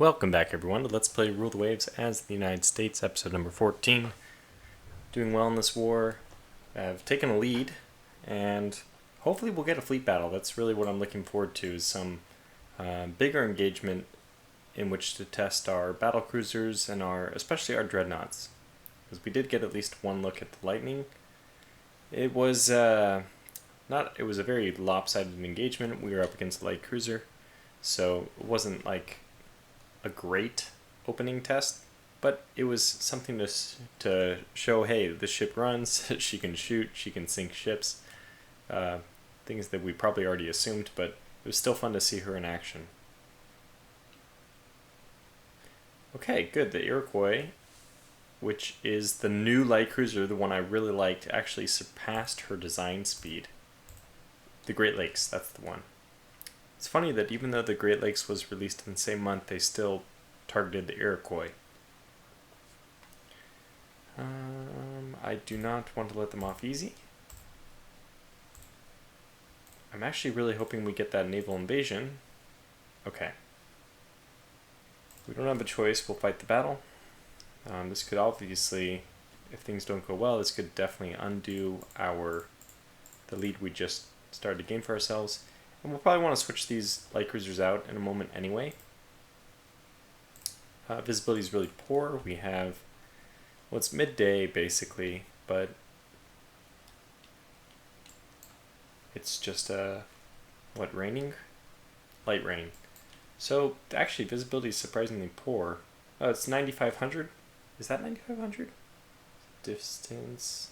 Welcome back everyone to Let's Play Rule the Waves as the United States, episode number 14. Doing well in this war. I've taken a lead, and hopefully we'll get a fleet battle. That's really what I'm looking forward to, is some bigger engagement in which to test our battle cruisers and especially our dreadnoughts. Because we did get at least one look at the Lightning. It was it was a very lopsided engagement. We were up against a light cruiser, so it wasn't like a great opening test, but it was something to show, hey, this ship runs, she can shoot, she can sink ships, things that we probably already assumed, but it was still fun to see her in action. Okay, good. The Iroquois, which is the new light cruiser, the one I really liked, actually surpassed her design speed. The Great Lakes, that's the one. It's funny that even though the Great Lakes was released in the same month, they still targeted the Iroquois. I do not want to let them off easy. I'm actually really hoping we get that naval invasion. Okay. We don't have a choice, we'll fight the battle. This could obviously, if things don't go well, this could definitely undo the lead we just started to gain for ourselves. And we'll probably want to switch these light cruisers out in a moment anyway. Visibility is really poor. We have, well, it's midday basically, but it's just raining? Light rain. So actually visibility is surprisingly poor. Oh, it's 9,500? Is that 9,500? Distance.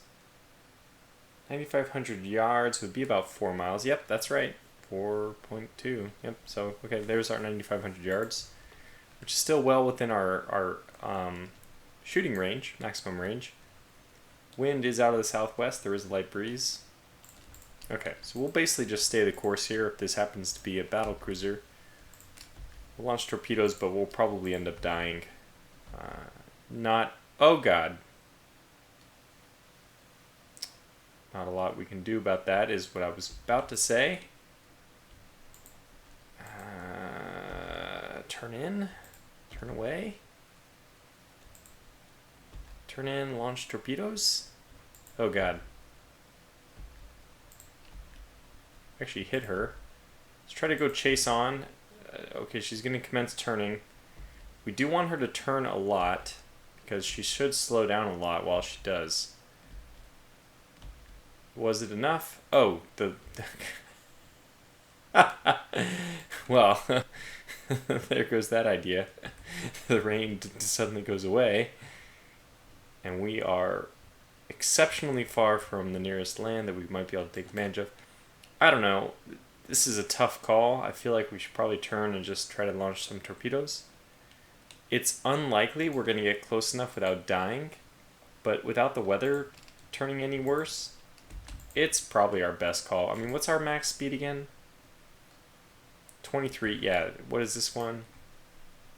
9,500 yards would be about 4 miles. Yep, that's right. 4.2. Yep. So okay, there's our 9,500 yards, which is still well within our shooting range, maximum range. Wind is out of the southwest. There is a light breeze. Okay, so we'll basically just stay the course here. If this happens to be a battle cruiser, we'll launch torpedoes, but we'll probably end up dying. Oh god. Not a lot we can do about that, is what I was about to say. Turn in, turn away, turn in, launch torpedoes. Oh god. Actually hit her. Let's try to go chase on. Okay, she's going to commence turning. We do want her to turn a lot, because she should slow down a lot while she does. Was it enough? Oh, well, there goes that idea. The rain suddenly goes away, and we are exceptionally far from the nearest land that we might be able to take advantage of. I don't know. This is a tough call. I feel like we should probably turn and just try to launch some torpedoes. It's unlikely we're going to get close enough without dying, but without the weather turning any worse, it's probably our best call. I mean, what's our max speed again? 23, yeah. What is this one?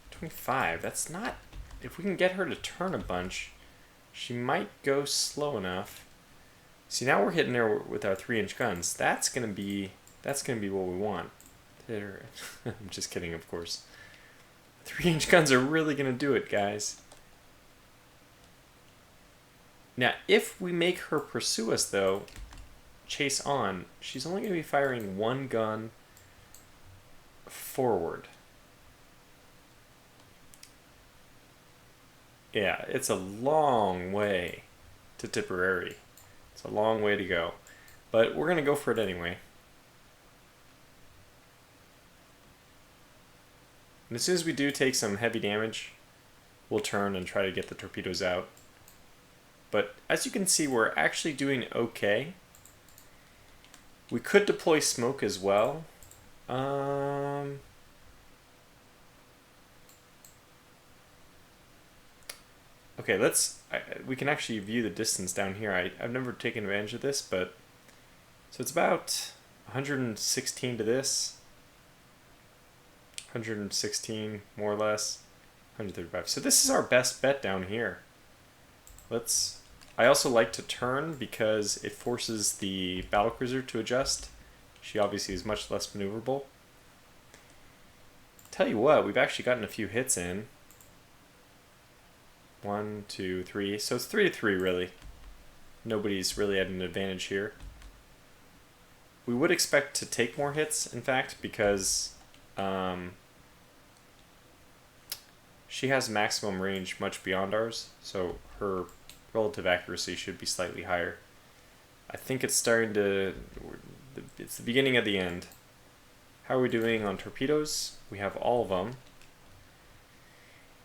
25. That's not... If we can get her to turn a bunch, she might go slow enough. See, now we're hitting her with our 3-inch guns. That's gonna be what we want. I'm just kidding, of course. 3-inch guns are really gonna do it, guys. Now, if we make her pursue us, though, chase on, she's only gonna be firing one gun forward. Yeah, it's a long way to Tipperary. It's a long way to go. But we're going to go for it anyway. And as soon as we do take some heavy damage, we'll turn and try to get the torpedoes out. But as you can see, we're actually doing okay. We could deploy smoke as well. Okay, we can actually view the distance down here. I've never taken advantage of this, but so it's about 116 to this. 116 more or less. 135. So this is our best bet down here. I also like to turn because it forces the battlecruiser to adjust. She obviously is much less maneuverable. tell you what, we've actually gotten a few hits in. 1, 2, 3. So it's 3-3 really. Nobody's really at an advantage here. We would expect to take more hits, in fact, because she has maximum range much beyond ours, so her relative accuracy should be slightly higher. I think it's starting to... It's the beginning of the end. How are we doing on torpedoes? We have all of them.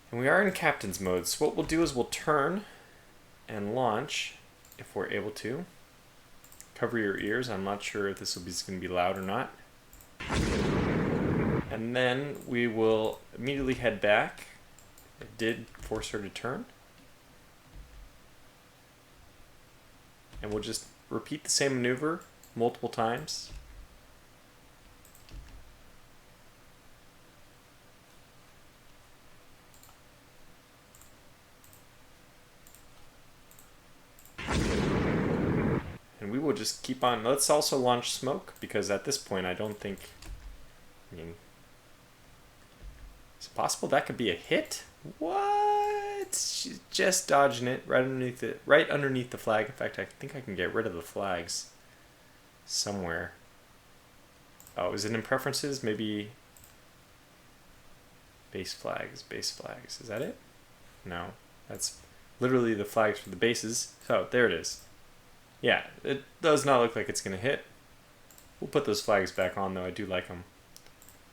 And we are in captain's mode, so what we'll do is we'll turn and launch if we're able to. Cover your ears. I'm not sure if this is going to be loud or not. And then we will immediately head back. It did force her to turn. And we'll just repeat the same maneuver multiple times. And we will just keep on. Let's also launch smoke, because at this point I don't think... I mean... Is it possible that could be a hit? What? She's just dodging it right underneath it, right underneath the flag. In fact, I think I can get rid of the flags somewhere. Oh, is it in preferences? Maybe base flags, base flags. Is that it? No, that's literally the flags for the bases. So there it is. Yeah, it does not look like it's gonna hit. We'll put those flags back on though. I do like them.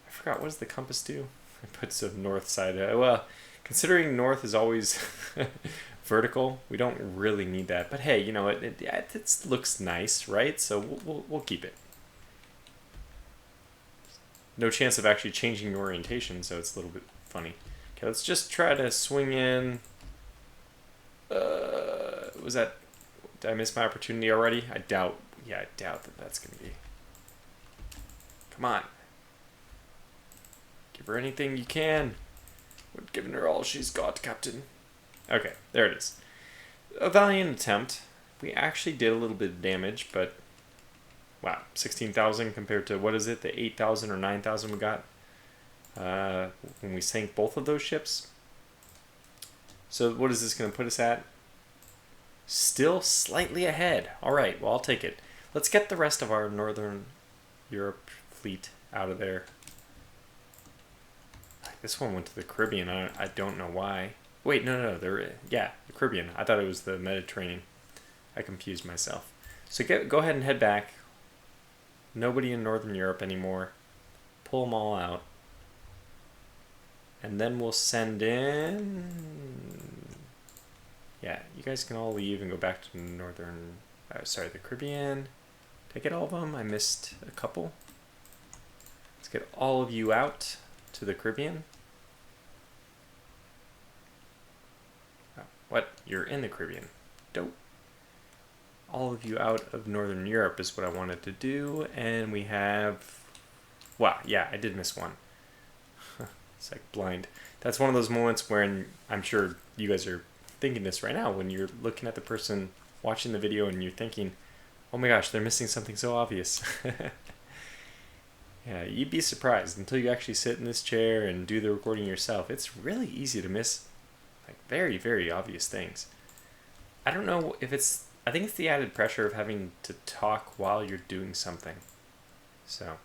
I forgot, what does the compass do? It puts the north side. Well, considering north is always vertical, we don't really need that. But hey, you know, it looks nice, right? So we'll keep it. No chance of actually changing the orientation, so it's a little bit funny. Okay, let's just try to swing in. Was that... Did I miss my opportunity already? I doubt. Yeah, I doubt that that's going to be. Come on. Give her anything you can. We're giving her all she's got, Captain. Okay, there it is. A valiant attempt. We actually did a little bit of damage, but... Wow, 16,000 compared to, what is it, the 8,000 or 9,000 we got when we sank both of those ships. So what is this going to put us at? Still slightly ahead. Alright, well, I'll take it. Let's get the rest of our Northern Europe fleet out of there. This one went to the Caribbean. I don't know why. Wait, no, yeah, the Caribbean. I thought it was the Mediterranean. I confused myself. So go ahead and head back. Nobody in Northern Europe anymore. Pull them all out. And then we'll send in... Yeah, you guys can all leave and go back to Northern... sorry, the Caribbean. Did I get all of them? I missed a couple. Let's get all of you out to the Caribbean. Oh, what? You're in the Caribbean. Dope. All of you out of Northern Europe is what I wanted to do, and we have... Wow, yeah, I did miss one. It's like blind. That's one of those moments when I'm sure you guys are thinking this right now, when you're looking at the person watching the video and you're thinking, oh my gosh, they're missing something so obvious. Yeah, you'd be surprised until you actually sit in this chair and do the recording yourself. It's really easy to miss like very, very obvious things. I don't know if it's... I think it's the added pressure of having to talk while you're doing something. So,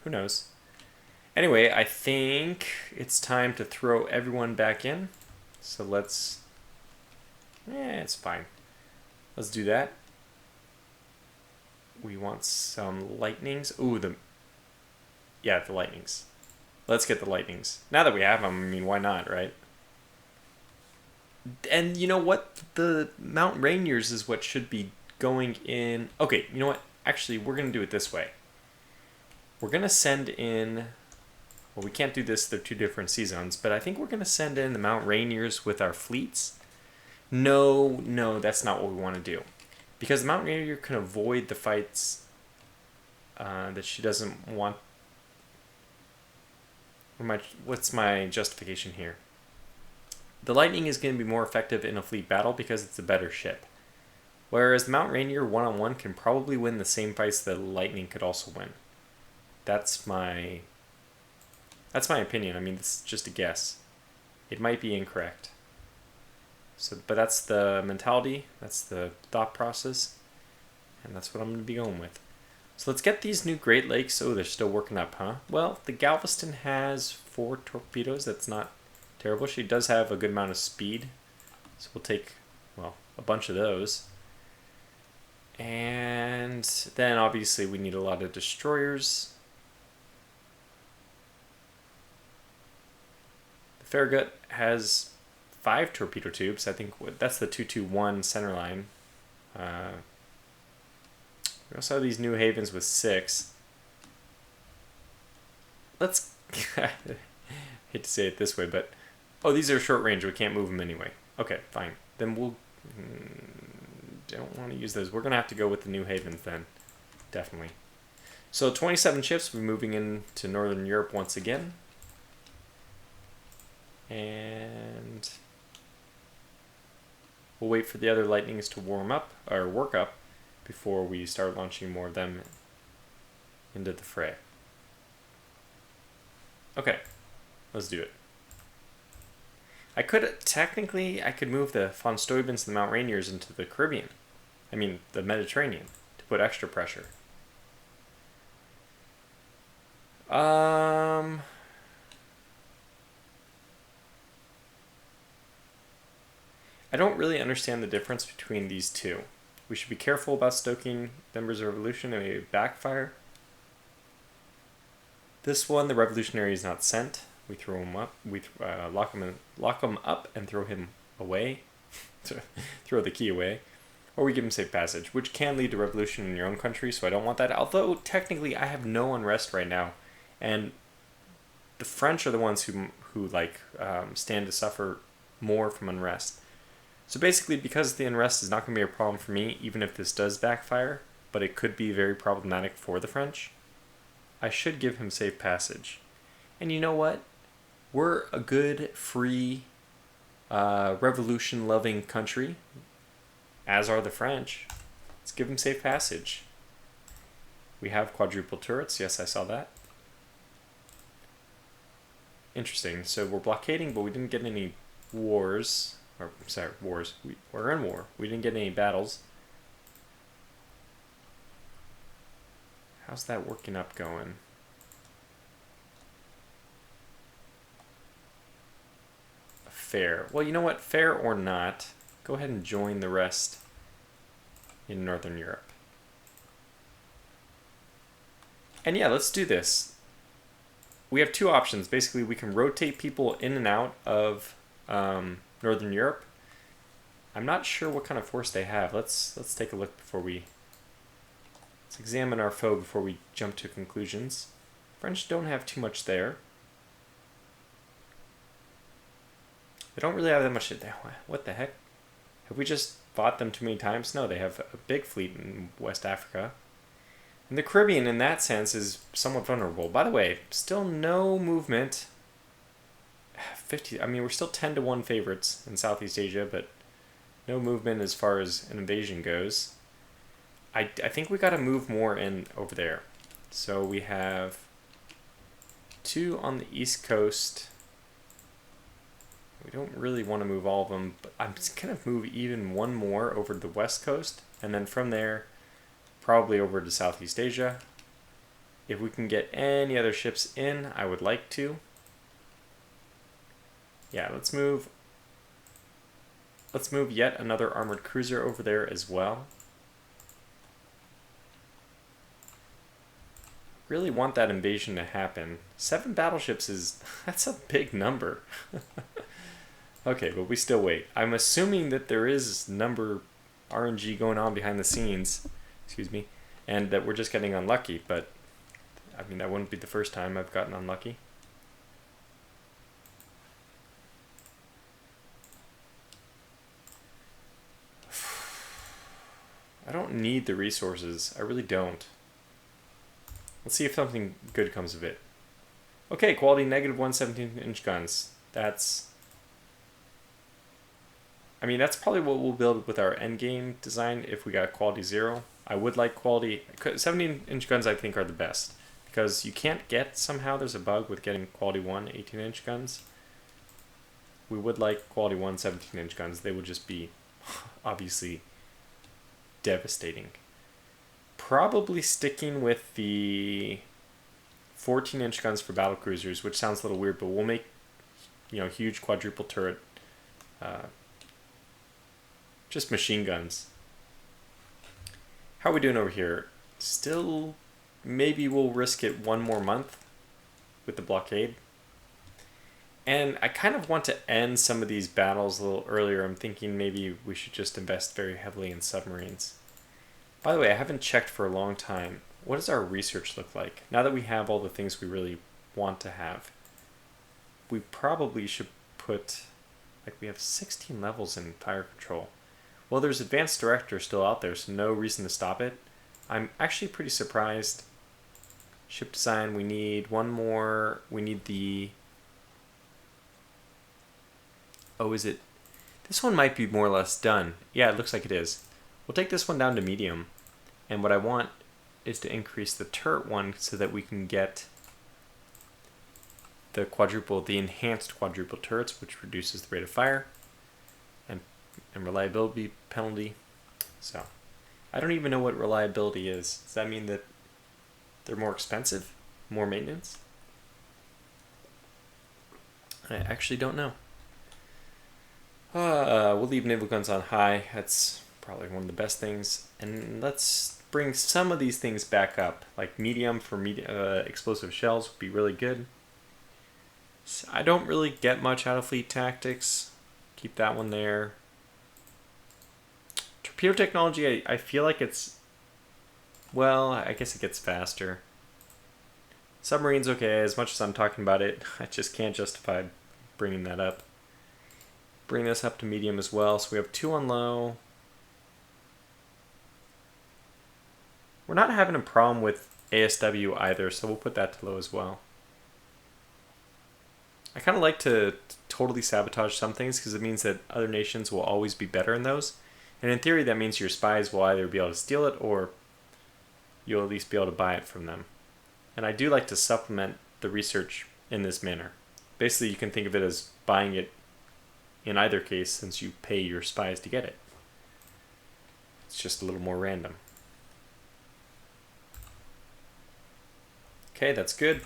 who knows? Anyway, I think it's time to throw everyone back in. So let's... it's fine. Let's do that. We want some lightnings. Ooh, yeah, the lightnings. Let's get the lightnings. Now that we have them, I mean, why not, right? And you know what? The Mount Rainiers is what should be going in... Okay, you know what? Actually, we're going to do it this way. We're going to send in... Well, we can't do this. They're two different sea zones. But I think we're going to send in the Mount Rainiers with our fleets. No, that's not what we want to do. Because the Mount Rainier can avoid the fights that she doesn't want... What's my justification here? The Lightning is going to be more effective in a fleet battle because it's a better ship. Whereas the Mount Rainier one-on-one can probably win the same fights that the Lightning could also win. That's my That's my opinion. I mean, this is just a guess. It might be incorrect. So, but that's the mentality, that's the thought process, and that's what I'm going to be going with. So let's get these new Great Lakes. Oh, they're still working up, huh? Well, the Galveston has 4 torpedoes. That's not terrible. She does have a good amount of speed. So we'll take, well, a bunch of those. And then obviously we need a lot of destroyers. The Farragut has 5 torpedo tubes. I think that's the 221 center line. We also have these New Havens with 6. Let's... hate to say it this way, but... Oh, these are short range. We can't move them anyway. Okay, fine. Then we'll... don't want to use those. We're going to have to go with the New Havens then. Definitely. So 27 ships. We're moving into Northern Europe once again. And... we'll wait for the other Lightnings to warm up, or work up, before we start launching more of them into the fray. Okay, let's do it. I could move the von Steuben's and the Mount Rainiers into the Caribbean. I mean, the Mediterranean, to put extra pressure. I don't really understand the difference between these two. We should be careful about stoking members of revolution and maybe backfire. This one, the revolutionary is not sent. We throw him up. We lock him up and throw him away. Throw the key away. Or we give him safe passage, which can lead to revolution in your own country, so I don't want that. Although, technically, I have no unrest right now. And the French are the ones who stand to suffer more from unrest. So basically, because the unrest is not going to be a problem for me, even if this does backfire, but it could be very problematic for the French, I should give him safe passage. And you know what? We're a good, free, revolution-loving country, as are the French. Let's give him safe passage. We have quadruple turrets. Yes, I saw that. Interesting. So we're blockading, but we didn't get any wars. We're in war. We didn't get any battles. How's that working up going? Fair. Well, you know what? Fair or not, go ahead and join the rest in Northern Europe. And yeah, let's do this. We have 2 options. Basically, we can rotate people in and out of Northern Europe. I'm not sure what kind of force they have. Let's take a look before we... Let's examine our foe before we jump to conclusions. French don't have too much there. They don't really have that much... What the heck? Have we just fought them too many times? No, they have a big fleet in West Africa. And the Caribbean, in that sense, is somewhat vulnerable. By the way, still no movement... 50. I mean, we're still 10-1 favorites in Southeast Asia, but no movement as far as an invasion goes. I think we got to move more in over there. So we have 2 on the East Coast. We don't really want to move all of them, but I'm just going to move even 1 more over to the West Coast, and then from there, probably over to Southeast Asia. If we can get any other ships in, I would like to. Yeah, let's move yet another armored cruiser over there as well. Really want that invasion to happen. 7 battleships that's a big number. Okay, but we still wait. I'm assuming that there is number RNG going on behind the scenes, excuse me, and that we're just getting unlucky, but I mean, that wouldn't be the first time I've gotten unlucky. I don't need the resources. I really don't. Let's see if something good comes of it. Okay, quality negative 1 17-inch guns. I mean, that's probably what we'll build with our endgame design if we got quality 0. I would like quality... 17-inch guns, I think, are the best. because you can't get, somehow there's a bug with getting quality 1 18-inch guns. We would like quality 1 17-inch guns. They would just be obviously devastating. Probably sticking with the 14-inch guns for battle cruisers, which sounds a little weird, but we'll make, huge quadruple turret, just machine guns. How are we doing over here? Still, maybe we'll risk it one more month with the blockade. And I kind of want to end some of these battles a little earlier. I'm thinking maybe we should just invest very heavily in submarines. By the way, I haven't checked for a long time. What does our research look like? Now that we have all the things we really want to have, we probably should put, we have 16 levels in fire control. Well, there's advanced director still out there, so no reason to stop it. I'm actually pretty surprised. Ship design, we need one more. We need the... Oh, is it? This one might be more or less done. Yeah, it looks like it is. We'll take this one down to medium. And what I want is to increase the turret one so that we can get the enhanced quadruple turrets, which reduces the rate of fire and reliability penalty. So, I don't even know what reliability is. Does that mean that they're more expensive? More maintenance? I actually don't know. We'll leave naval guns on high. That's probably one of the best things. And let's bring some of these things back up. Like medium for explosive shells would be really good. So I don't really get much out of fleet tactics. Keep that one there. Torpedo technology, I feel like it's... Well, I guess it gets faster. Submarines, okay. As much as I'm talking about it, I just can't justify bringing that up. Bring this up to medium as well. So we have 2 on low. We're not having a problem with ASW either, so we'll put that to low as well. I kind of like to totally sabotage some things because it means that other nations will always be better in those. And in theory, that means your spies will either be able to steal it or you'll at least be able to buy it from them. And I do like to supplement the research in this manner. Basically, you can think of it as buying it in either case since you pay your spies to get it. It's just a little more random. Okay, that's good.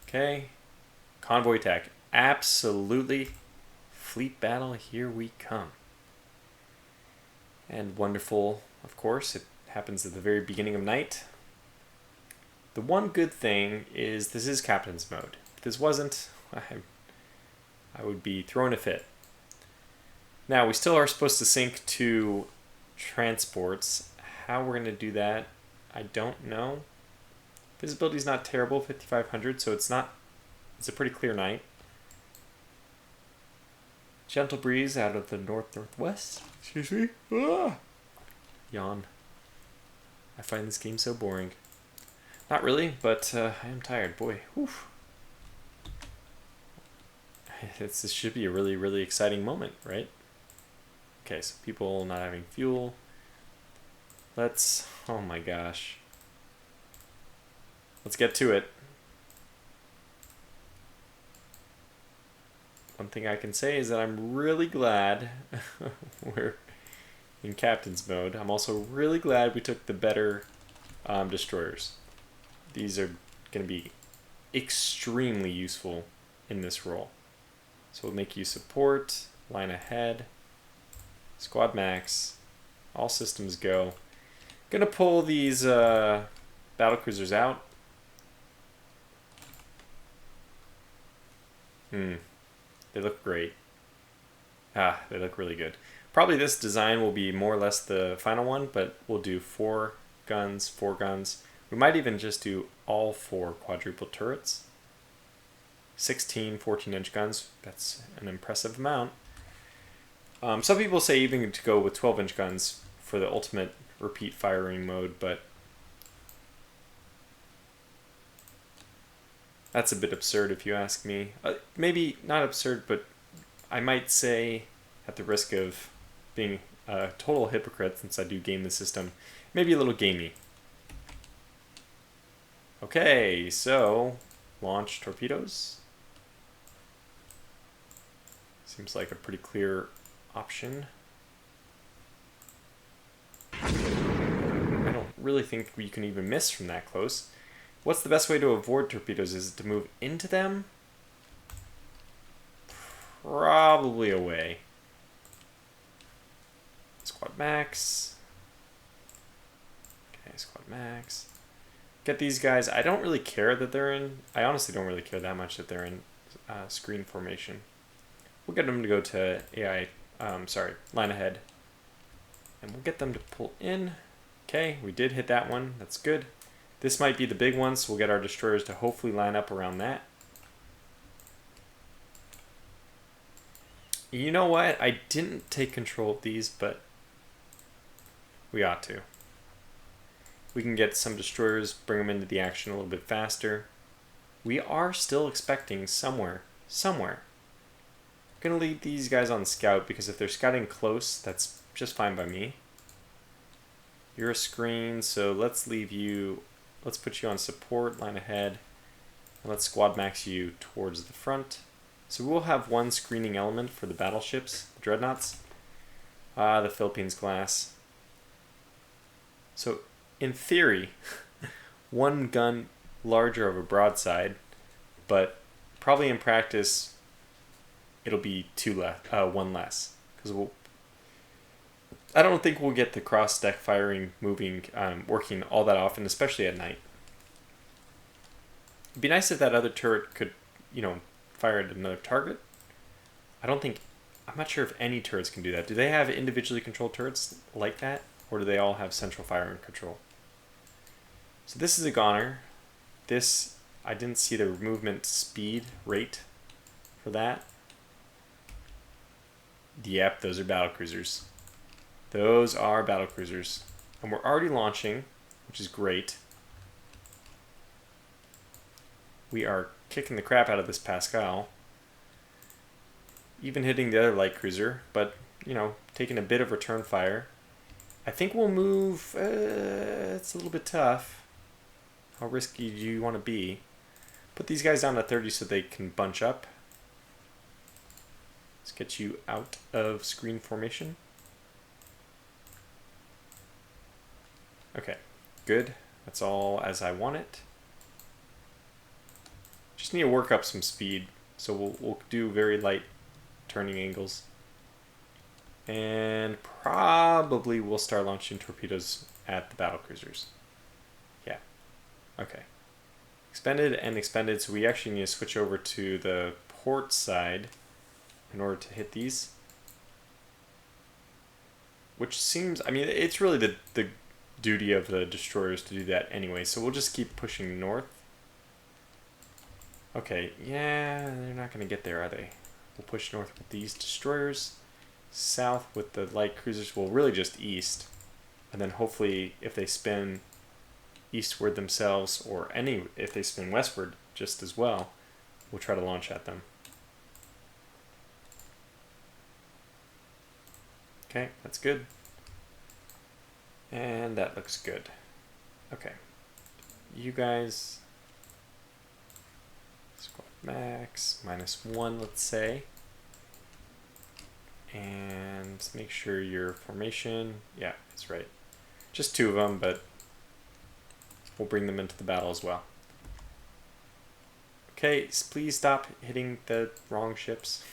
Okay. Convoy attack. Absolutely. Fleet battle, here we come. And wonderful, of course, it happens at the very beginning of night. The one good thing is this is captain's mode. If this wasn't, I would be throwing a fit. Now, we still are supposed to sink 2 transports. How we're going to do that, I don't know. Visibility is not terrible, 5,500, so it's a pretty clear night. Gentle breeze out of the north-northwest. Excuse me. Ah! Yawn. I find this game so boring. Not really, but I am tired. Boy, whew. This should be a really, really exciting moment, right? Okay, so people not having fuel. Oh my gosh. Let's get to it. One thing I can say is that I'm really glad we're in captain's mode. I'm also really glad we took the better destroyers. These are going to be extremely useful in this role. So we'll make you support, line ahead, squad max, all systems go. Gonna pull these battlecruisers out. They look great. They look really good. Probably this design will be more or less the final one, but we'll do 4 guns, 4 guns. We might even just do all 4 quadruple turrets. 16 14-inch guns. That's an impressive amount. Some people say even to go with 12-inch guns for the ultimate repeat firing mode, but that's a bit absurd if you ask me. Maybe not absurd, but I might say, at the risk of being a total hypocrite since I do game the system, maybe a little gamey. Okay, so launch torpedoes. Seems like a pretty clear option. I don't really think you can even miss from that close. What's the best way to avoid torpedoes? Is it to move into them? Probably away. Squad max. Okay, squad max. Get these guys. I don't really care that they're in. I honestly don't really care that much that they're in screen formation. We'll get them to go to AI. Line ahead. And we'll get them to pull in. Okay, we did hit that one. That's good. This might be the big one, so we'll get our destroyers to hopefully line up around that. You know what? I didn't take control of these, but we ought to. We can get some destroyers, bring them into the action a little bit faster. We are still expecting somewhere. I'm going to leave these guys on scout because if they're scouting close, that's just fine by me. You're a screen, so let's leave you, let's put you on support, line ahead, and let's squad max you towards the front. So we'll have one screening element for the battleships, the dreadnoughts. The Philippines class. So in theory, one gun larger of a broadside, but probably in practice it'll be one less, because I don't think we'll get the cross deck firing working all that often, especially at night. It'd be nice if that other turret could, fire at another target. I'm not sure if any turrets can do that. Do they have individually controlled turrets like that, or do they all have central firing control? So this is a goner. This, I didn't see the movement speed rate for that. Yep, those are battlecruisers. Those are battlecruisers. And we're already launching, which is great. We are kicking the crap out of this Pascal. Even hitting the other light cruiser, but, taking a bit of return fire. I think we'll move, it's a little bit tough. How risky do you want to be? Put these guys down to 30 so they can bunch up. Let's get you out of screen formation. Okay, good. That's all as I want it. Just need to work up some speed, so we'll do very light turning angles. And probably we'll start launching torpedoes at the battlecruisers. Yeah, okay. Expended and expended, so we actually need to switch over to the port side in order to hit these. Which seems, it's really the duty of the destroyers to do that anyway, so we'll just keep pushing north. Okay, yeah, they're not going to get there, are they? We'll push north with these destroyers, south with the light cruisers, well, really just east. And then hopefully if they spin eastward themselves, or if they spin westward just as well, we'll try to launch at them. Okay, that's good. And that looks good. Okay. You guys, squad max, -1, let's say. And make sure your formation, yeah, that's right. Just 2 of them, but we'll bring them into the battle as well. Okay, please stop hitting the wrong ships.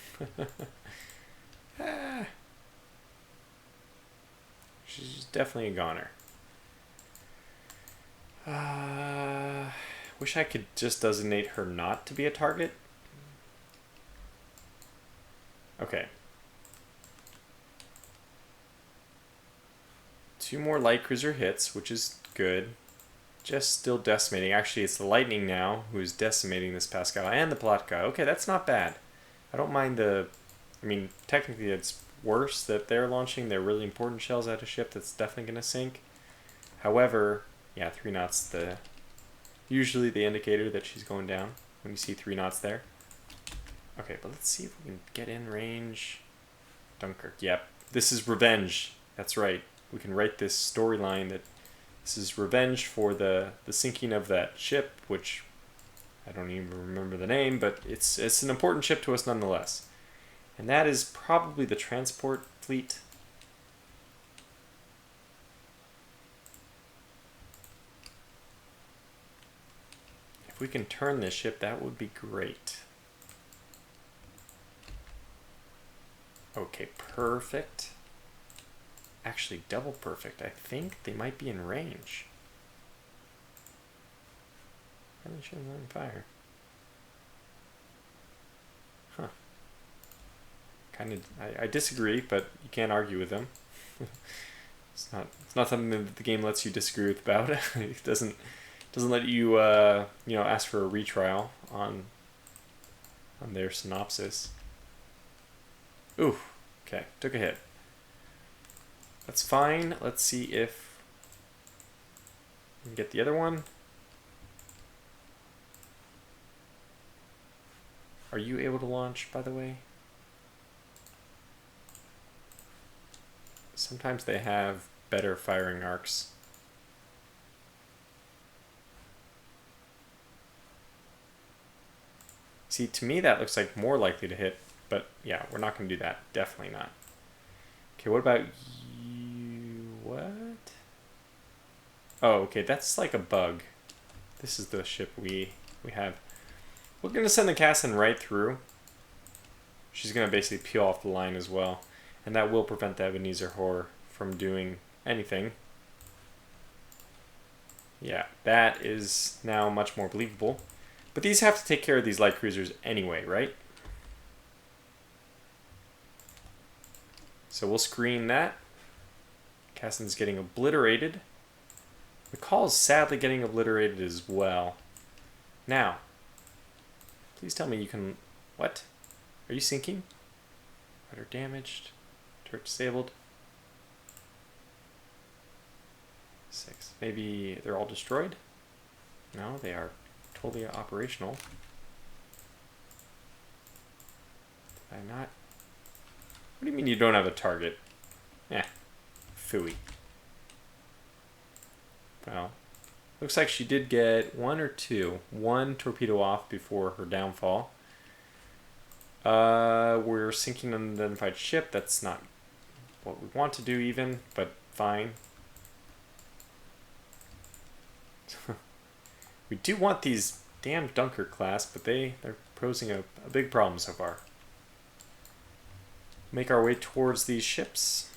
She's definitely a goner. Wish I could just designate her not to be a target. Okay. 2 more light cruiser hits, which is good. Just still decimating. Actually, it's the Lightning now who's decimating this Pascal and the Palatka. Okay, that's not bad. I don't mind technically it's worse that they're launching their really important shells at a ship that's definitely going to sink. However, yeah, 3 knots, usually the indicator that she's going down when you see 3 knots there. Okay, but let's see if we can get in range. Dunkirk, yep. This is revenge. That's right. We can write this storyline that This is revenge for the sinking of that ship, which I don't even remember the name, but it's an important ship to us nonetheless. And that is probably the transport fleet. If we can turn this ship, that would be great. Okay, perfect. Actually, double perfect. I think they might be in range. Probably shouldn't let them fire. Huh. Kind of. I disagree, but you can't argue with them. It's not something that the game lets you disagree with about. It doesn't let you ask for a retrial on their synopsis. Ooh. Okay, took a hit. That's fine. Let's see if we can get the other one. Are you able to launch, by the way? Sometimes they have better firing arcs. See, to me that looks like more likely to hit, but yeah, we're not going to do that. Definitely not. Okay, what about you? What? Oh, okay, that's like a bug. This is the ship we have. We're going to send the Cassin right through. She's going to basically peel off the line as well. And that will prevent the Ebenezer Whore from doing anything. Yeah, that is now much more believable. But these have to take care of these light cruisers anyway, right? So we'll screen that. Cassin's getting obliterated. McCall's sadly getting obliterated as well. Now, please tell me you can... What? Are you sinking? Rudder damaged. Turret disabled. 6. Maybe they're all destroyed? No, they are totally operational. Did I not? What do you mean you don't have a target? Eh. Phooey. Well, looks like she did get one torpedo off before her downfall. We're sinking an unidentified ship. That's not what we want to do even, but fine. We do want these damn Dunkirk class, but they're posing a big problem so far. Make our way towards these ships.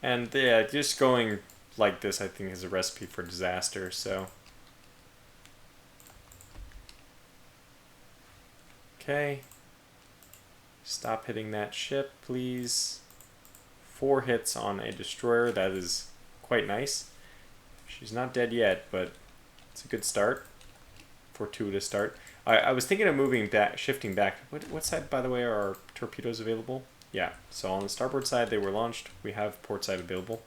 And yeah, just going like this I think is a recipe for disaster, so. Okay. Stop hitting that ship, please. 4 hits on a destroyer, that is quite nice. She's not dead yet, but it's a good start. Fortuitous start. I was thinking of moving back, shifting back. What side, by the way, are our torpedoes available? Yeah, so on the starboard side they were launched. We have port side available.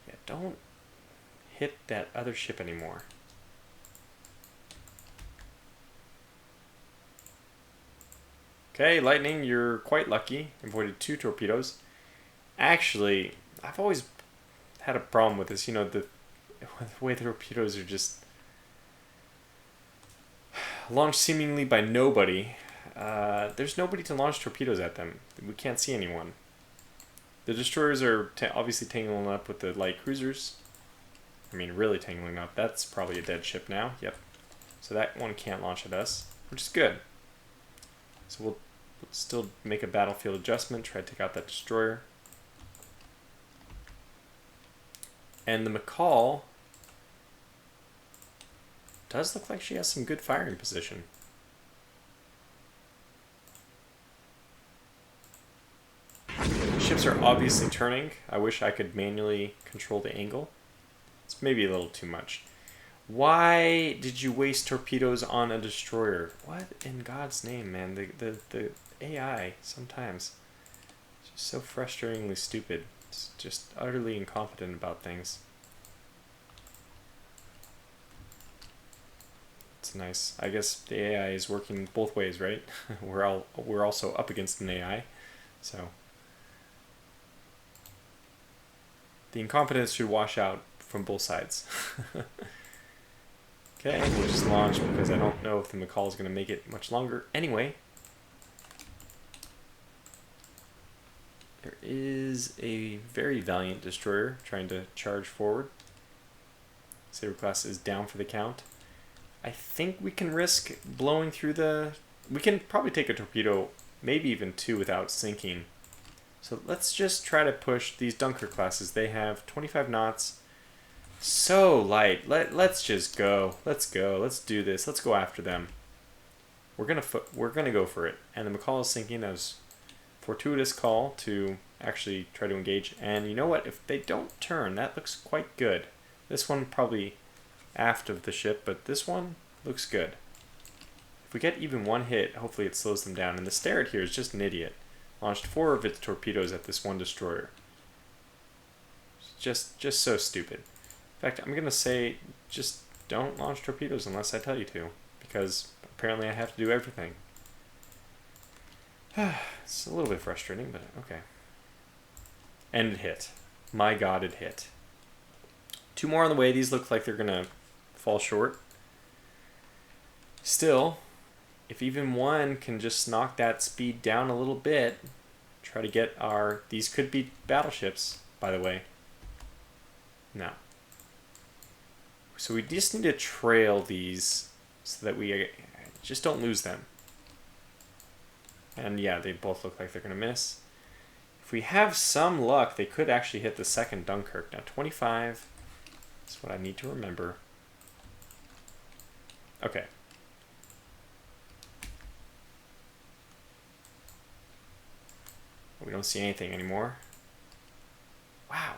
Yeah, don't hit that other ship anymore. Okay, Lightning, you're quite lucky. Avoided 2 torpedoes. Actually, I've always had a problem with this. You know, the way the torpedoes are just launched seemingly by nobody. There's nobody to launch torpedoes at them. We can't see anyone. The destroyers are obviously tangling up with the light cruisers. I mean, really tangling up. That's probably a dead ship now. Yep. So that one can't launch at us, which is good. So we'll still make a battlefield adjustment, try to take out that destroyer. And the McCall does look like she has some good firing position. Ships are obviously turning. I wish I could manually control the angle. It's maybe a little too much. Why did you waste torpedoes on a destroyer? What in God's name, man? The AI sometimes is just so frustratingly stupid. It's just utterly incompetent about things. It's nice. I guess the AI is working both ways, right? We're also up against an AI, so The incompetence should wash out from both sides. Okay, we'll just launch because I don't know if the McCall is going to make it much longer anyway. There is a very valiant destroyer trying to charge forward. Saber class is down for the count. I think we can risk blowing through the... We can probably take a torpedo, maybe even two, without sinking. So let's just try to push these Dunkirk classes. They have 25 knots. So light. Let's just go. Let's go. Let's do this. Let's go after them. We're gonna go for it. And the McCall is sinking. That was a fortuitous call to actually try to engage. And you know what? If they don't turn, that looks quite good. This one probably aft of the ship, but this one looks good. If we get even one hit, hopefully it slows them down. And the Starret here is just an idiot. Launched 4 of its torpedoes at this one destroyer. Just so stupid. In fact, I'm going to say just don't launch torpedoes unless I tell you to, because apparently I have to do everything. It's a little bit frustrating, but okay. And it hit. My god, it hit. 2 more on the way. These look like they're going to fall short. Still, if even one can just knock that speed down a little bit, try to get our... These could be battleships, by the way. No. So we just need to trail these so that we just don't lose them. And yeah, they both look like they're going to miss. If we have some luck, they could actually hit the second Dunkirk. Now 25 is what I need to remember. Okay. We don't see anything anymore. Wow.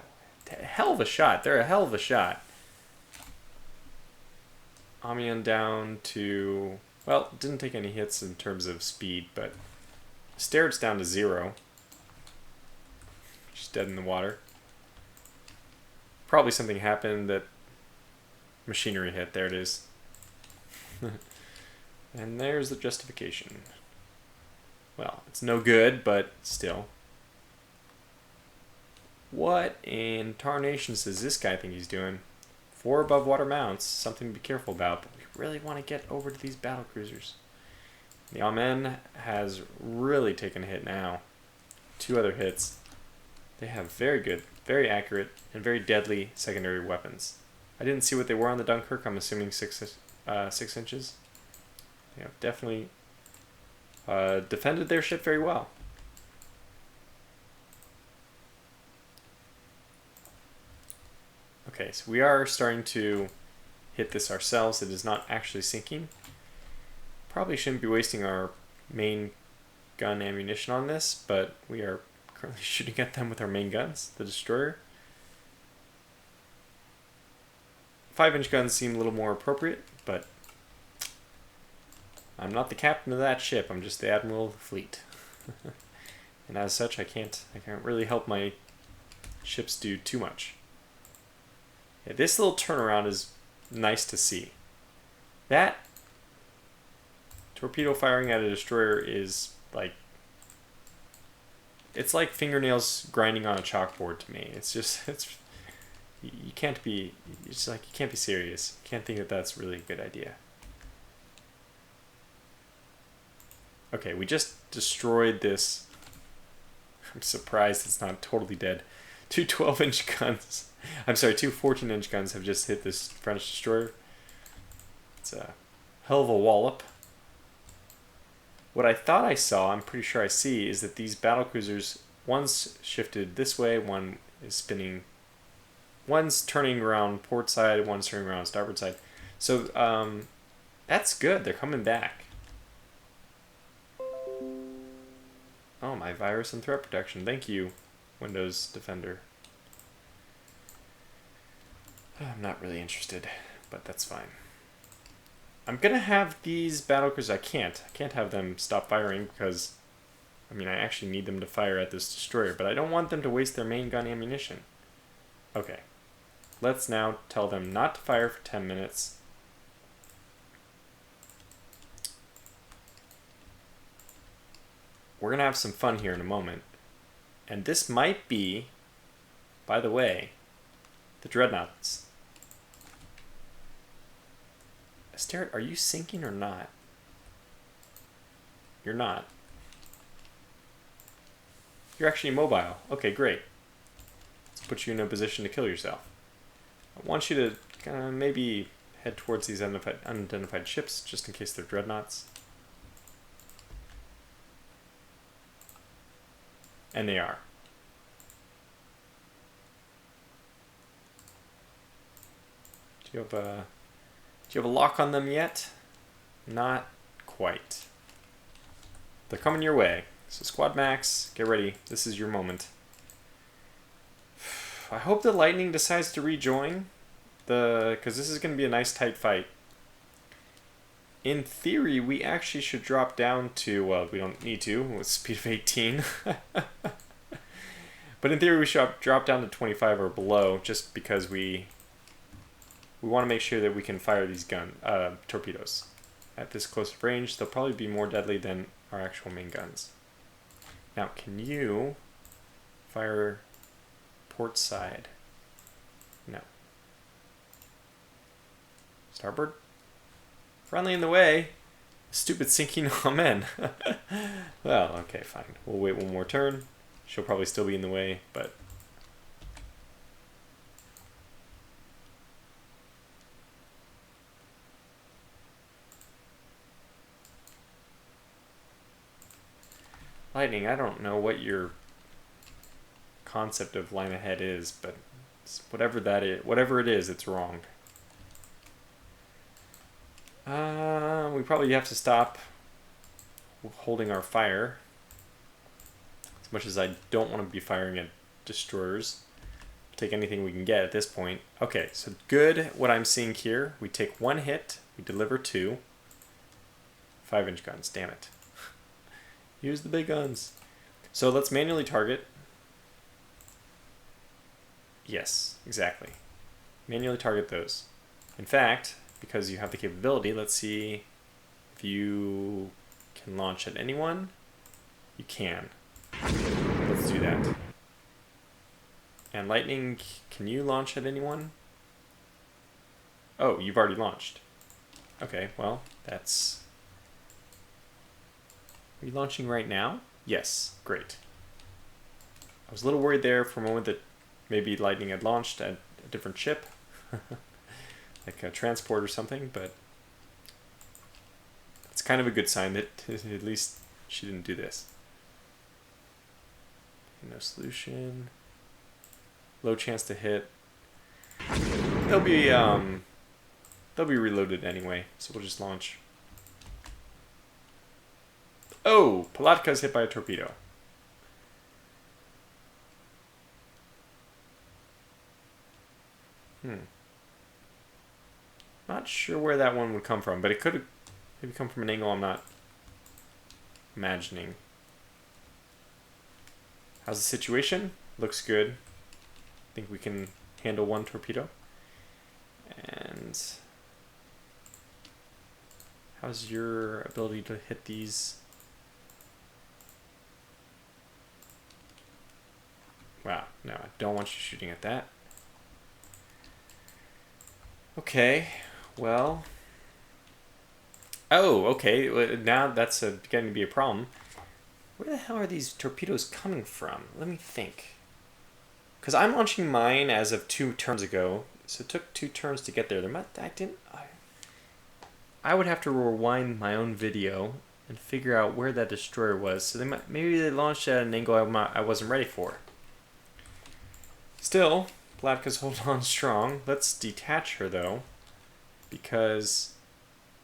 A hell of a shot. They're a hell of a shot. Amiens down to... Well, didn't take any hits in terms of speed, but... Starret's down to 0. She's dead in the water. Probably something happened that... Machinery hit. There it is. And there's the justification. Well, it's no good, but still. What in tarnations does this guy think he's doing? 4 above water mounts, something to be careful about, but we really want to get over to these battle cruisers. The Amiens has really taken a hit now. 2 other hits. They have very good, very accurate, and very deadly secondary weapons. I didn't see what they were on the Dunkirk. I'm assuming 6 inches. They have definitely defended their ship very well. Okay, so we are starting to hit this ourselves. It is not actually sinking. Probably shouldn't be wasting our main gun ammunition on this, but we are currently shooting at them with our main guns, the destroyer. 5-inch guns seem a little more appropriate, but I'm not the captain of that ship. I'm just the admiral of the fleet. And as such, I can't really help my ships do too much. Yeah, this little turnaround is nice to see. That torpedo firing at a destroyer is like... It's like fingernails grinding on a chalkboard to me. It's just... You can't be... It's like you can't be serious. You can't think that that's really a good idea. Okay, we just destroyed this. I'm surprised it's not totally dead. 2 12-inch guns. I'm sorry, 2 14-inch guns have just hit this French destroyer. It's a hell of a wallop. What I thought I saw, I'm pretty sure I see, is that these battlecruisers, one's shifted this way, one is spinning, one's turning around port side, one's turning around starboard side. So that's good. They're coming back. Oh, my virus and threat protection. Thank you, Windows Defender. I'm not really interested, but that's fine. I'm going to have these battlecruisers. I can't have them stop firing because, I mean, I actually need them to fire at this destroyer, but I don't want them to waste their main gun ammunition. Okay. Let's now tell them not to fire for 10 minutes. We're going to have some fun here in a moment. And this might be, by the way, the dreadnoughts. Astert, are you sinking or not? You're not. You're actually mobile. Okay, great. Let's put you in a position to kill yourself. I want you to maybe head towards these unidentified ships, just in case they're dreadnoughts. And they are. Do you have a lock on them yet? Not quite. They're coming your way. So Squad Max, get ready. This is your moment. I hope the Lightning decides to rejoin, because this is going to be a nice tight fight. In theory, we actually should drop down to, well, we don't need to, with speed of 18. But in theory, we should drop down to 25 or below, just because we want to make sure that we can fire these torpedoes. At this close range, they'll probably be more deadly than our actual main guns. Now, can you fire port side? No. Starboard? Friendly in the way. Stupid sinking amen. Well, okay, fine. We'll wait one more turn. She'll probably still be in the way, but... Lightning, I don't know what your concept of line ahead is, but whatever it is, it's wrong. We probably have to stop holding our fire. As much as I don't want to be firing at destroyers. Take anything we can get at this point. Okay, so good what I'm seeing here. We take one hit, we deliver 2. 5-inch guns, damn it. Use the big guns. So let's manually target. Yes, exactly. Manually target those. In fact, because you have the capability, let's see if you can launch at anyone. You can. Let's do that. And Lightning, can you launch at anyone? Oh, you've already launched. Okay, well, that's... Are you launching right now? Yes, great. I was a little worried there for a moment that maybe Lightning had launched at a different ship. Like a transport or something, but it's kind of a good sign that at least she didn't do this. No solution. Low chance to hit. They'll be reloaded anyway, so we'll just launch. Oh, Palatka's hit by a torpedo. Not sure where that one would come from, but it could have maybe come from an angle I'm not imagining. How's the situation? Looks good. I think we can handle one torpedo. And how's your ability to hit these? Wow, no, I don't want you shooting at that. Okay, well... Oh, okay, now that's getting to be a problem. Where the hell are these torpedoes coming from? Let me think. Because I'm launching mine as of 2 turns ago, so it took 2 turns to get there. I would have to rewind my own video and figure out where that destroyer was. So maybe they launched at an angle I wasn't ready for. Still, Palatka's holding on strong. Let's detach her though, because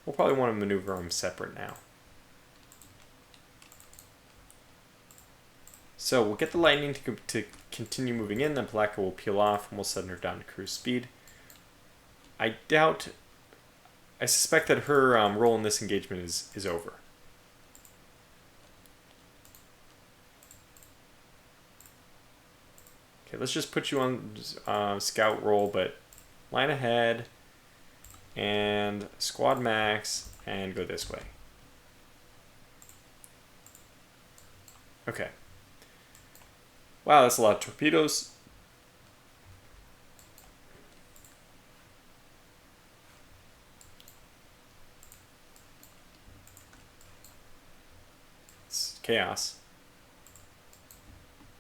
we'll probably want to maneuver them separate now. So we'll get the Lightning to continue moving in, then Palatka will peel off and we'll send her down to cruise speed. I suspect that her role in this engagement is over. Okay, let's just put you on scout roll, but line ahead and squad max and go this way. Okay. Wow, that's a lot of torpedoes. chaos.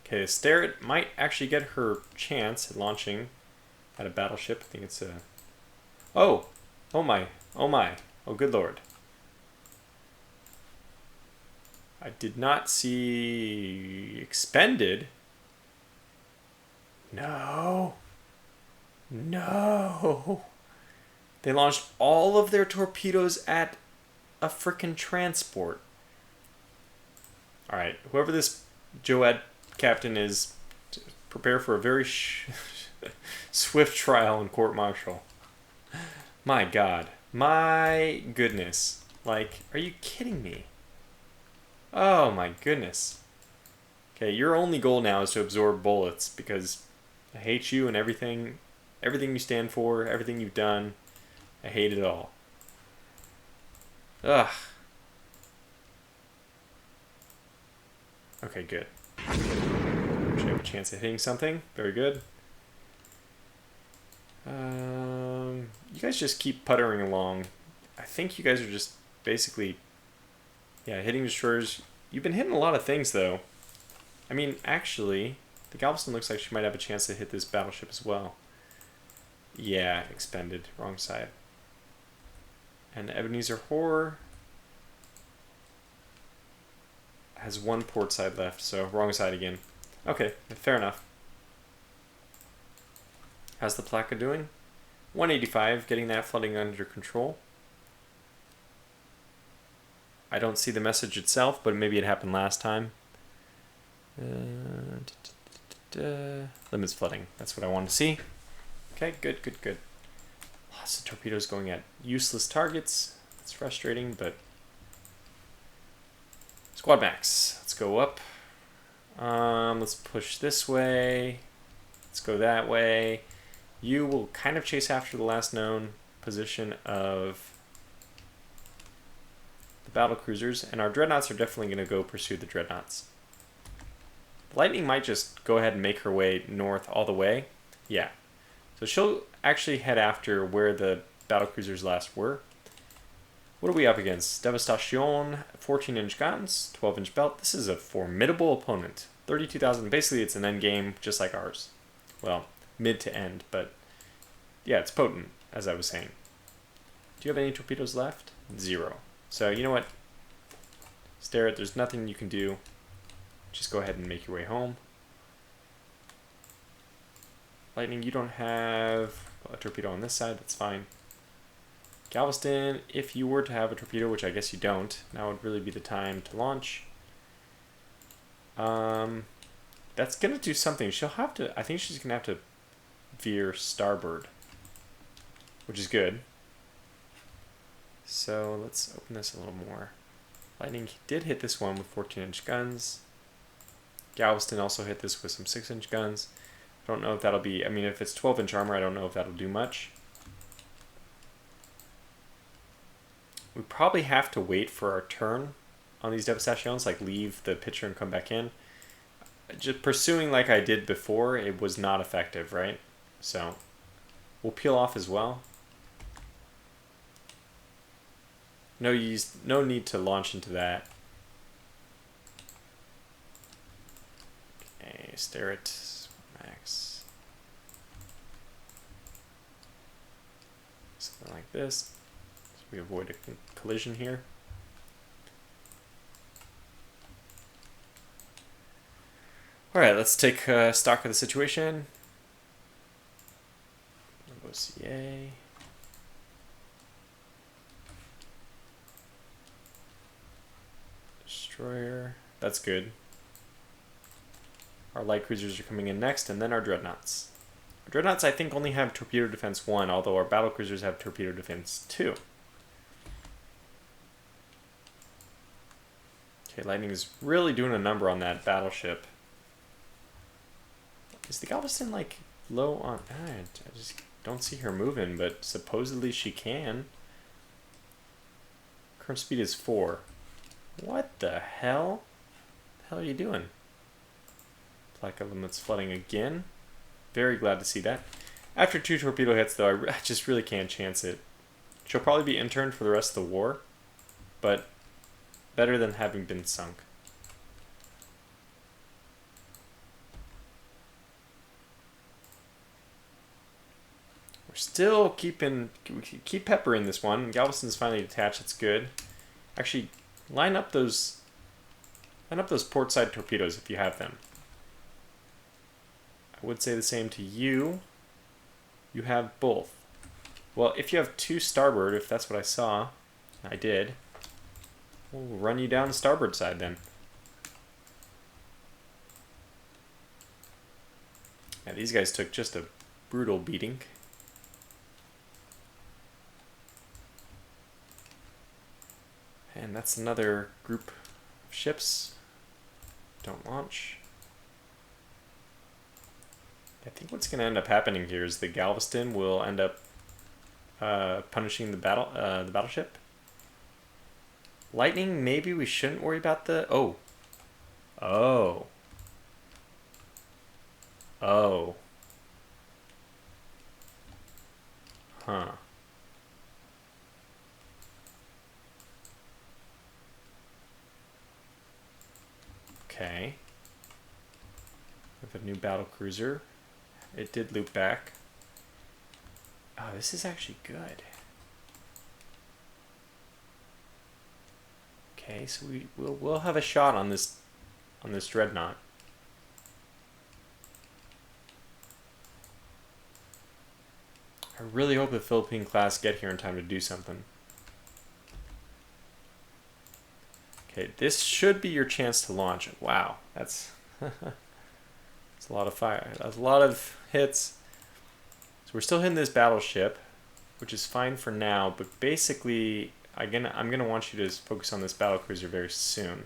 Okay, Starrett might actually get her chance at launching at a battleship. I think it's a... Oh! Oh my. Oh my. Oh good lord. I did not see... Expended? No. No. They launched all of their torpedoes at a frickin' transport. Alright, whoever this Joad captain is, prepare for a very swift trial and court-martial. My god. My goodness. Like, are you kidding me? Oh my goodness. Okay, your only goal now is to absorb bullets because I hate you and everything you stand for, everything you've done. I hate it all. Ugh. Okay, good. Should have a chance at hitting something. Very good. You guys just keep puttering along. I think you guys are just basically, yeah, hitting destroyers. You've been hitting a lot of things, though. I mean, actually, the Galveston looks like she might have a chance to hit this battleship as well. Yeah, expended. Wrong side. And the Ebenezer Horror has one port side left, so wrong side again. Okay, fair enough. How's the Plaka doing? 185, getting that flooding under control. I don't see the message itself, but maybe it happened last time. Limits flooding, that's what I want to see. Okay, good, good, good. Lots of torpedoes going at useless targets. It's frustrating, but... Squad max, let's go up. Let's push this way. Let's go that way. You will kind of chase after the last known position of the battle cruisers, and our dreadnoughts are definitely going to go pursue the dreadnoughts. The Lightning might just go ahead and make her way north all the way. Yeah. So she'll actually head after where the battle cruisers last were. What are we up against? Devastation, 14-inch guns, 12-inch belt. This is a formidable opponent. 32,000. Basically, it's an end game just like ours. Well, mid to end, but yeah, it's potent, as I was saying. Do you have any torpedoes left? 0. So, you know what? Stare it. There's nothing you can do. Just go ahead and make your way home. Lightning, you don't have a torpedo on this side. That's fine. Galveston, if you were to have a torpedo, which I guess you don't, now would really be the time to launch. That's going to do something. She'll have to, I think she's going to have to veer starboard, which is good. So let's open this a little more. Lightning did hit this one with 14-inch guns. Galveston also hit this with some 6-inch guns. I don't know if that'll be, I mean, if it's 12-inch armor, I don't know if that'll do much. We probably have to wait for our turn on these Devastations, like leave the picture and come back in. Just pursuing like I did before, it was not effective, right? So we'll peel off as well. No need to launch into that. Okay, stare it. Max. Something like this. So we avoid a collision here. Alright, let's take stock of the situation. OCA. Destroyer. That's good. Our light cruisers are coming in next, and then our dreadnoughts. Our dreadnoughts, I think, only have torpedo defense 1, although our battle cruisers have torpedo defense 2. Okay, Lightning is really doing a number on that battleship. Is the Galveston, like, low on... I just don't see her moving, but supposedly she can. Current speed is 4. What the hell? The hell are you doing? Black Element's flooding again. Very glad to see that. After 2 torpedo hits, though, I just really can't chance it. She'll probably be interned for the rest of the war, but better than having been sunk. Still keep peppering this one. Galveston's finally detached. That's good. Actually, line up those port side torpedoes if you have them. I would say the same to you. You have both. Well, if you have 2 starboard, if that's what I saw, I did. We'll run you down the starboard side then. Yeah, these guys took just a brutal beating. And that's another group of ships. Don't launch. I think what's going to end up happening here is the Galveston will end up punishing the battleship. Lightning, maybe we shouldn't worry about the... Oh. Oh. Oh. Huh. Okay. We have a new battle cruiser. It did loop back. Oh, this is actually good. Okay, so we'll have a shot on this dreadnought. I really hope the Philippine class get here in time to do something. Okay, this should be your chance to launch. Wow, that's that's a lot of fire. That's a lot of hits. So we're still hitting this battleship, which is fine for now. But basically, I'm gonna want you to focus on this battlecruiser very soon.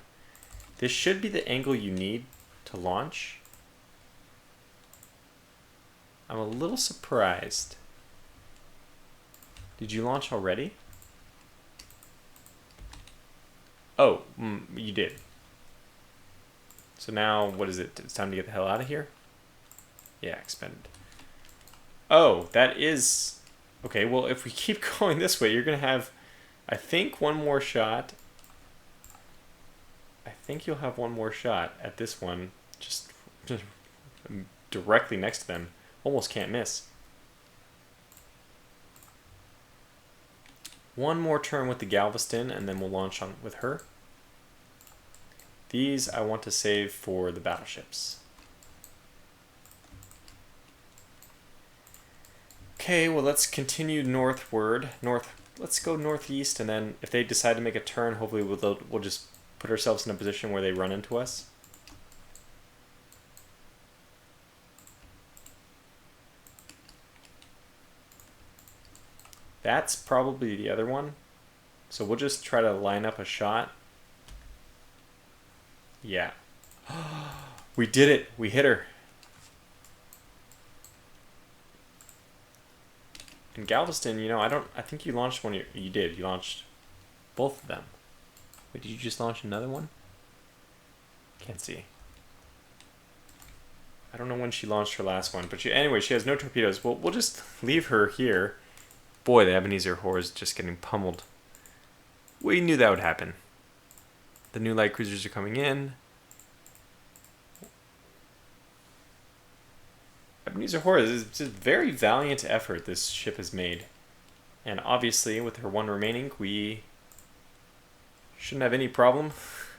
This should be the angle you need to launch. I'm a little surprised. Did you launch already? Oh, you did. So now, what is it? It's time to get the hell out of here? Yeah, expended. Oh, that is... Okay, well, if we keep going this way, you're going to have, I think, one more shot. I think you'll have one more shot at this one, just directly next to them. Almost can't miss. One more turn with the Galveston, and then we'll launch on with her. These I want to save for the battleships. Okay, well, let's continue northward. Let's go northeast, and then if they decide to make a turn, hopefully we'll just put ourselves in a position where they run into us. That's probably the other one. So we'll just try to line up a shot. Yeah. We did it. We hit her. In Galveston, you know, I think you launched one. You did. You launched both of them. Wait, did you just launch another one? Can't see. I don't know when she launched her last one, but anyway, she has no torpedoes. We'll just leave her here. Boy, the Ebenezer Whore is just getting pummeled. We knew that would happen. The new light cruisers are coming in. Ebenezer Whore is just a very valiant effort this ship has made. And obviously, with her one remaining, we shouldn't have any problem.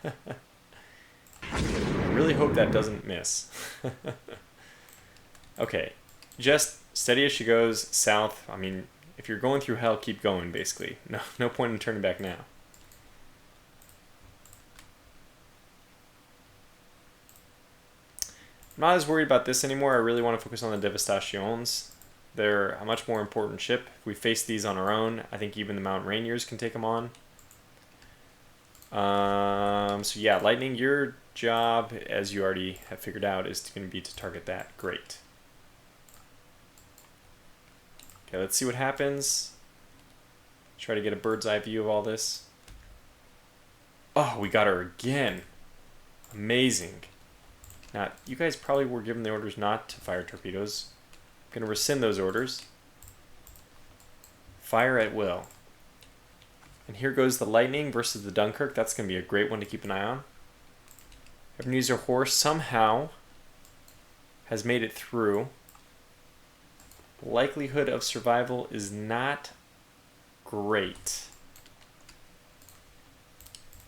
I really hope that doesn't miss. Okay, just steady as she goes south. I mean, if you're going through hell, keep going, basically. No point in turning back now. I'm not as worried about this anymore. I really want to focus on the Devastations. They're a much more important ship. If we face these on our own, I think even the Mount Rainiers can take them on. So yeah, Lightning, your job, as you already have figured out, is going to be to target that. Great. Okay, let's see what happens. Try to get a bird's eye view of all this. Oh, we got her again. Amazing. Now, you guys probably were given the orders not to fire torpedoes. I'm going to rescind those orders. Fire at will. And here goes the Lightning versus the Dunkirk. That's going to be a great one to keep an eye on. Ebenezer Whore somehow has made it through. Likelihood of survival is not great.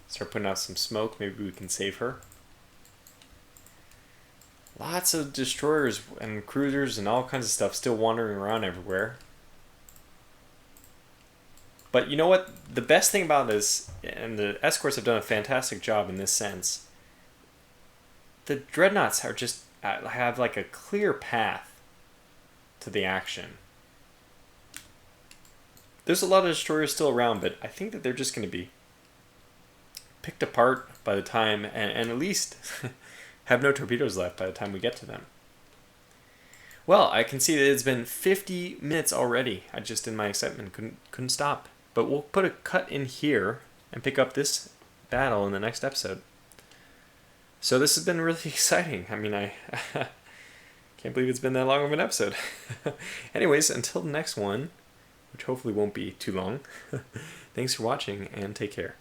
Start putting out some smoke. Maybe we can save her. Lots of destroyers and cruisers and all kinds of stuff still wandering around everywhere. But you know what? The best thing about this, and the escorts have done a fantastic job in this sense, the dreadnoughts are just have like a clear path to the action. There's a lot of destroyers still around, but I think that they're just going to be picked apart by the time, and at least have no torpedoes left by the time we get to them. Well, I can see that it's been 50 minutes already. I just, in my excitement, couldn't stop. But we'll put a cut in here and pick up this battle in the next episode. So this has been really exciting. I mean, I can't believe it's been that long of an episode. Anyways, until the next one, which hopefully won't be too long, thanks for watching and take care.